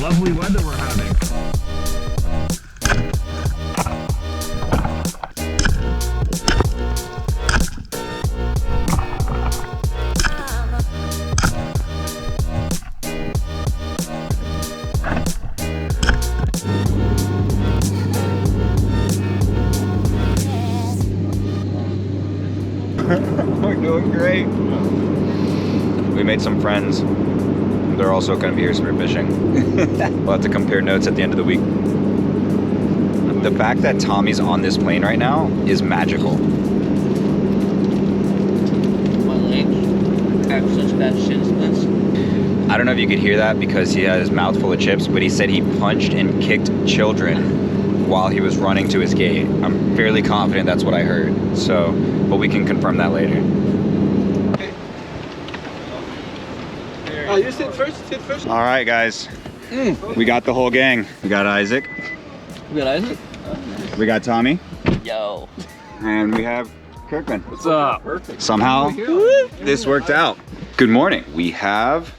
lovely weather we're having. We're doing great. We made some friends. They're also going to be here spearfishing. We'll have to compare notes at the end of the week. The fact that Tommy's on this plane right now is magical. My legs have such bad shin splints. I don't know if you could hear that because he had his mouth full of chips, but he said he punched and kicked children while he was running to his gate. I'm fairly confident that's what I heard. So, but we can confirm that later. Oh, you sit first, All right, guys. We got the whole gang. We got Isaac. You got Isaac? We got Tommy. Yo. And we have Kirkman. What's up? Perfect. Somehow, this worked out. Good morning. We have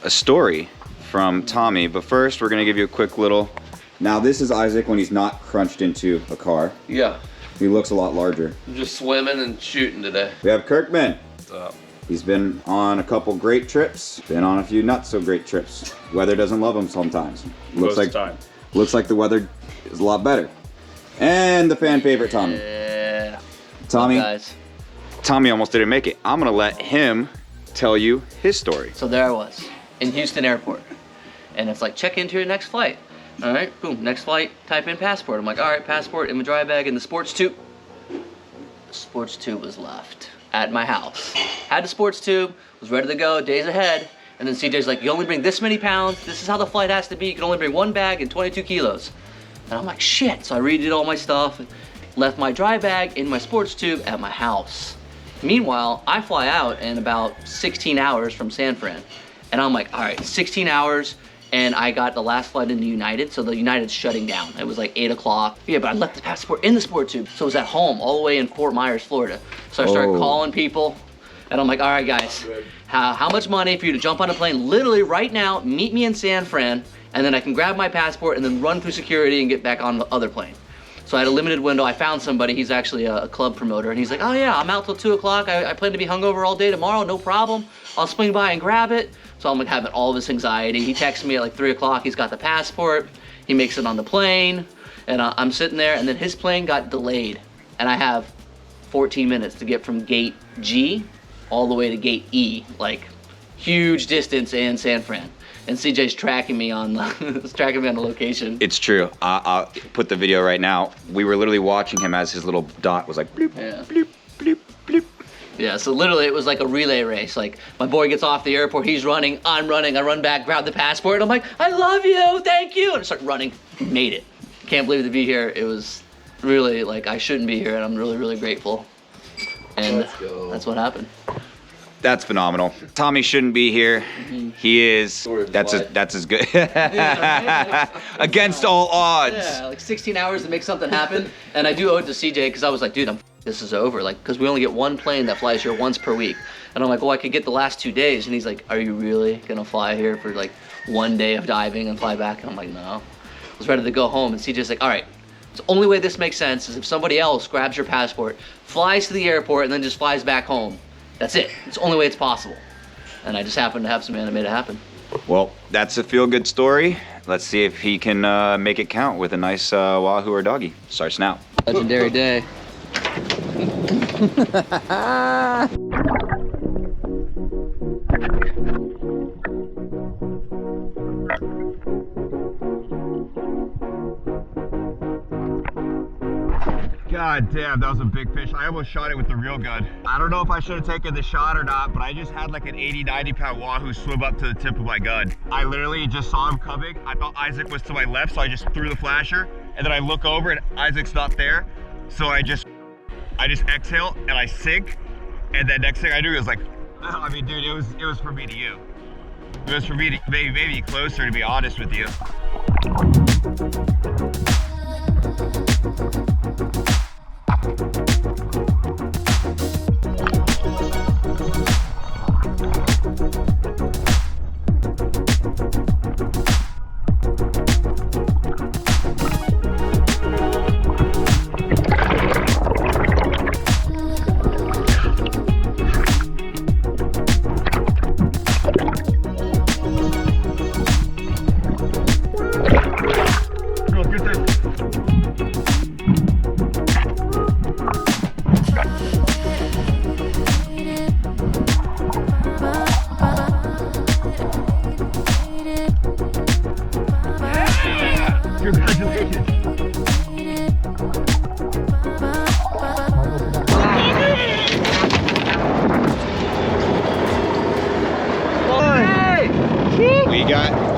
a story from Tommy, but first we're gonna give you a quick little. Now this is Isaac when he's not crunched into a car. Yeah. He looks a lot larger. I'm just swimming and shooting today. We have Kirkman. What's up? He's been on a couple great trips, been on a few not so great trips. Weather doesn't love him sometimes. Looks like the weather is a lot better. And the fan favorite Tommy. Yeah. Tommy. Guys. Tommy almost didn't make it. I'm gonna let him tell you his story. So there I was in Houston airport. And it's like, check into your next flight. All right, boom, next flight, type in passport. I'm like, all right, passport in my dry bag in the sports tube. The sports tube was left at my house. Had the sports tube, was ready to go, days ahead. And then CJ's like, you only bring this many pounds. This is how the flight has to be. You can only bring one bag and 22 kilos. And I'm like, shit. So I redid all my stuff, left my dry bag in my sports tube at my house. Meanwhile, I fly out in about 16 hours from San Fran. And I'm like, all right, 16 hours. And I got the last flight into United, so the United's shutting down. It was like 8 o'clock. Yeah, but I left the passport in the sport tube, so it was at home, all the way in Fort Myers, Florida. So I started calling people, and I'm like, all right, guys, how much money for you to jump on a plane literally right now, meet me in San Fran, and then I can grab my passport and then run through security and get back on the other plane. So I had a limited window. I found somebody, he's actually a club promoter, and he's like, oh yeah, I'm out till 2 o'clock. I plan to be hungover all day tomorrow, no problem. I'll swing by and grab it. So I'm like having all of this anxiety. He texts me at like 3 o'clock, he's got the passport, he makes it on the plane, and I'm sitting there, and then his plane got delayed. And I have 14 minutes to get from gate G all the way to gate E, like huge distance in San Fran. And CJ's tracking me on the location. It's true. I'll put the video right now. We were literally watching him as his little dot was like bloop, bloop, bloop, bloop. Yeah, so literally it was like a relay race. Like my boy gets off the airport, he's running, I'm running, I run back, grab the passport, and I'm like, I love you, thank you, and I start running. Made it. Can't believe to be here. It was really like I shouldn't be here, and I'm really, really grateful. And that's what happened. That's phenomenal. Tommy shouldn't be here. He is. That's as good. Against all odds. Yeah, like 16 hours to make something happen, and I do owe it to CJ because I was like, dude, this is over. Like, because we only get one plane that flies here once per week, and I'm like, well, I could get the last 2 days, and he's like, are you really gonna fly here for like 1 day of diving and fly back? And I'm like, no. I was ready to go home, and CJ's like, all right. The only way this makes sense is if somebody else grabs your passport, flies to the airport, and then just flies back home. That's it. It's the only way it's possible. And I just happened to have some animated happen. Well, that's a feel-good story. Let's see if he can make it count with a nice wahoo or doggy. Starts now. Legendary day. God damn, that was a big fish. I almost shot it with the reel gun. I don't know if I should have taken the shot or not, but I just had like an 80, 90 pound wahoo swim up to the tip of my gun. I literally just saw him coming. I thought Isaac was to my left, so I just threw the flasher, and then I look over and Isaac's not there. So I just exhale and I sink, and then next thing I do is like, I mean, dude, it was from me to you. It was for me to maybe closer, to be honest with you.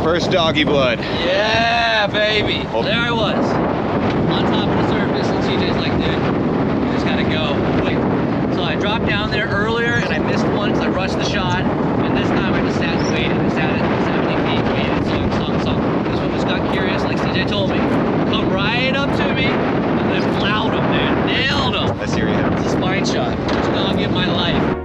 First doggy blood. Yeah, baby. Oh. There I was, on top of the surface, and CJ's like, dude, you just gotta go. Wait. So I dropped down there earlier, and I missed one because I rushed the shot, and this time I just sat and waited. I sat at 70 feet, waited, sung. This one just got curious, like CJ told me. Come right up to me, and then plowed him, dude. Nailed him. I see where you hit him. It's a spine shot. First doggy of my life.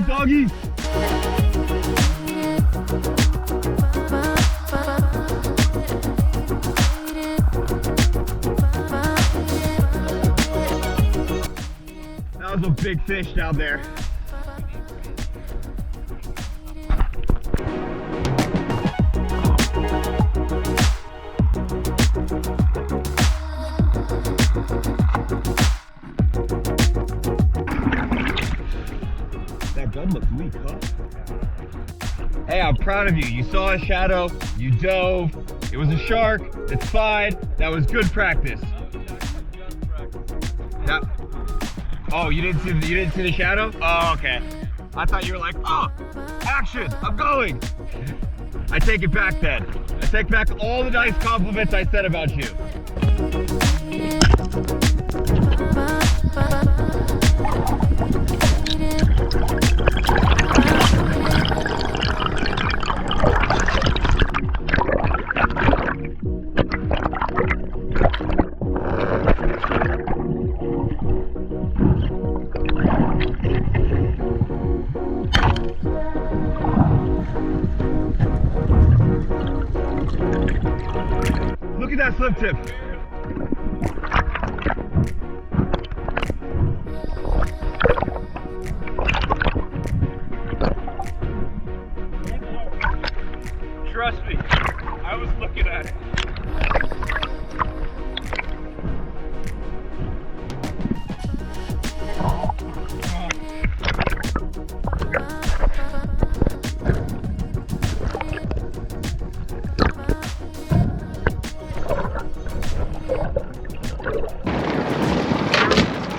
Doggies. That was a big fish down there. That gun looks weak, huh? Hey, I'm proud of you. You saw a shadow, you dove, it was a shark, it's fine. That was good practice. That, oh, you didn't see the shadow? Oh, okay. I thought you were like, oh, action, I'm going. I take it back then. I take back all the nice compliments I said about you. Look at that slip tip. Trust me, I was looking at it.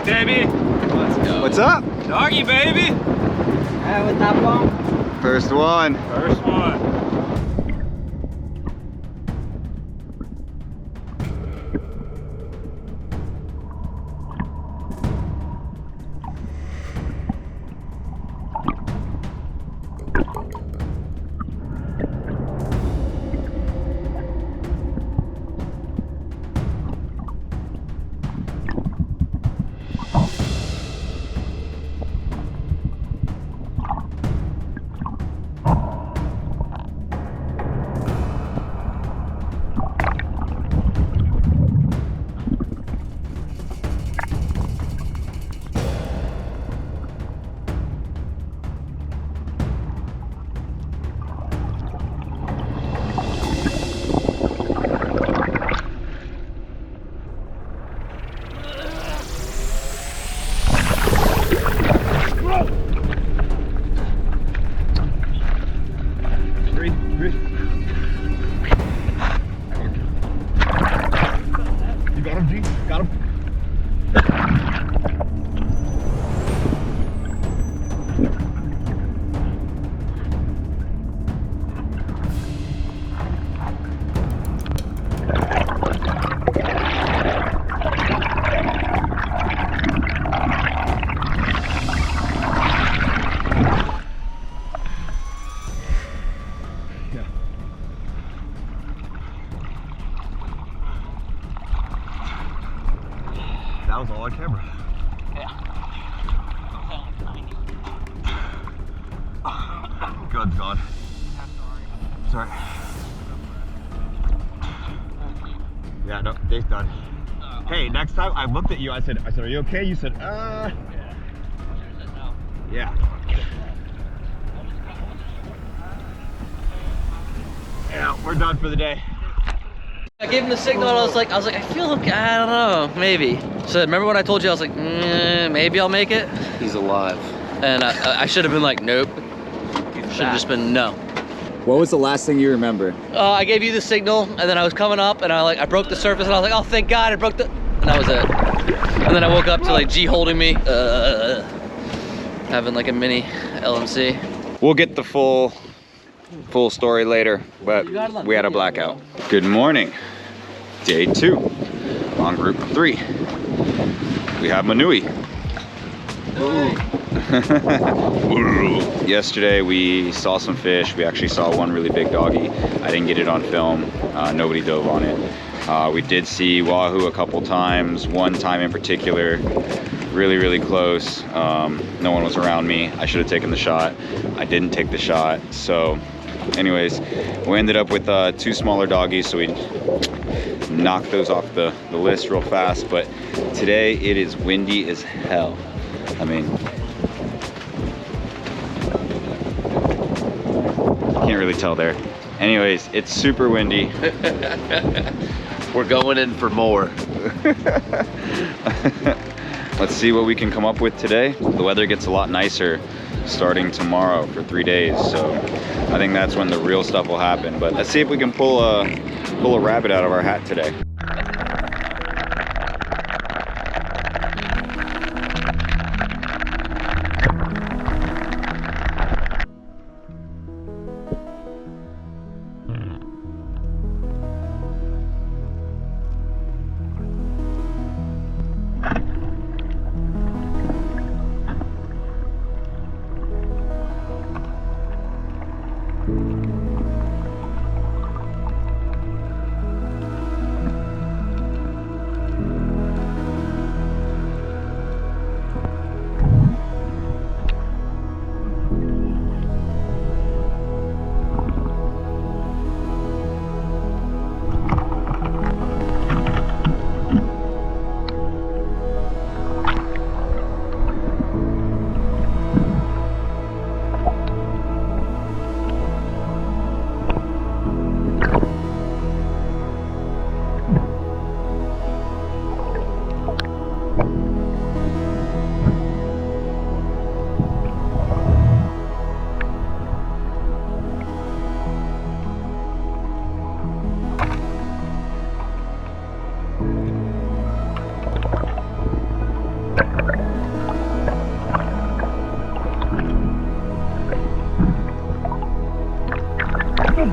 Baby, Let's go. What's up? doggy, baby. What's that one? First one. First one. You got him, G? Got him? That was all on camera. Yeah. Gun's gone. work done. Hey, next time I looked at you, I said, are you okay? You said, yeah. Yeah, we're done for the day. I gave him the signal and I was like, I feel okay, I don't know, maybe. So remember when I told you, I was like, maybe I'll make it? He's alive. And I should have been like, nope. Should have just been no. What was the last thing you remember? I gave you the signal and then I was coming up and I broke the surface and I was like, oh, thank God I broke the, and that was it. And then I woke up to like G holding me, having like a mini LMC. We'll get the full story later, but we had a blackout. Good morning. Day 2 on group 3. We have Manui. Yesterday we saw some fish. We actually saw one really big doggy. I didn't get it on film. Nobody dove on it. We did see wahoo a couple times. One time in particular, really close. No one was around me. I should have taken the shot. I didn't take the shot. So anyways, we ended up with 2 smaller doggies, so we knocked those off the list real fast. But today it is windy as hell. I mean, can't really tell there. Anyways, it's super windy. We're going in for more. Let's see what we can come up with today. The weather gets a lot nicer starting tomorrow for 3 days, so I think that's when the real stuff will happen. But let's see if we can pull a rabbit out of our hat today.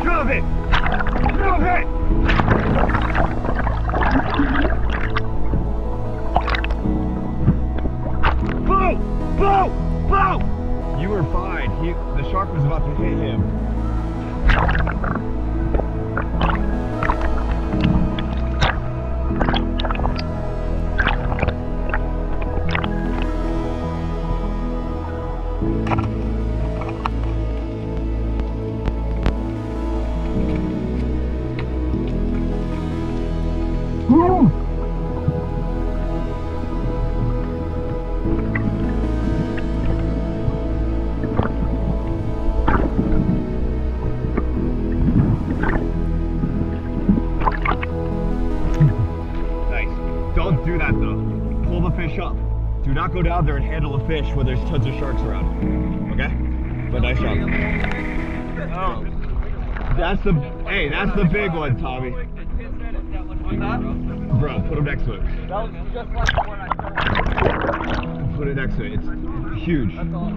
Drove it! Drove it! Boom! Boom! Boom! You were fine. The shark was about to hit him. Don't do that though. Pull the fish up. Do not go down there and handle a fish when there's tons of sharks around. Okay? But nice job. Oh. That's the big one, Tommy. Bro, put him next to it. That was just like the one I saw. Put it next to it. It's huge. That's all.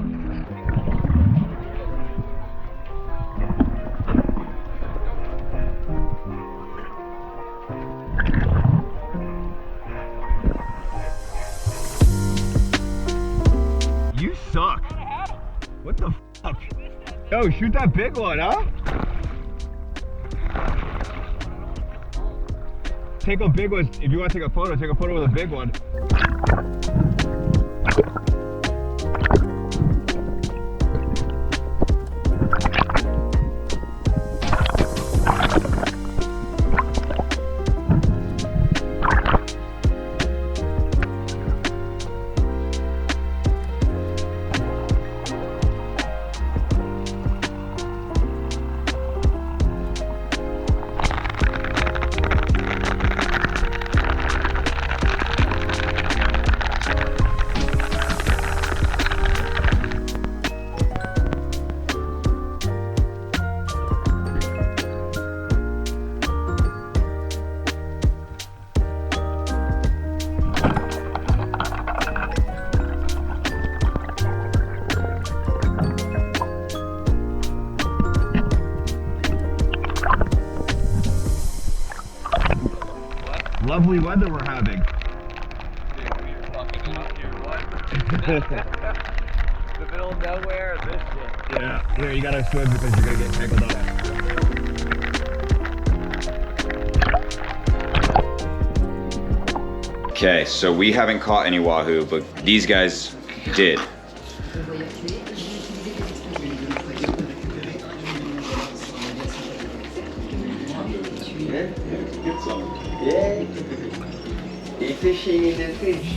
You suck. What the fuck? Yo, shoot that big one, huh? Take a big one. If you want to take a photo with a big one. lovely weather we're having. The middle of nowhere, this shit. Yeah, here, you gotta swim because you're gonna get tangled up. Okay, so we haven't caught any wahoo, but these guys did. Yeah. You're fishing in the fish.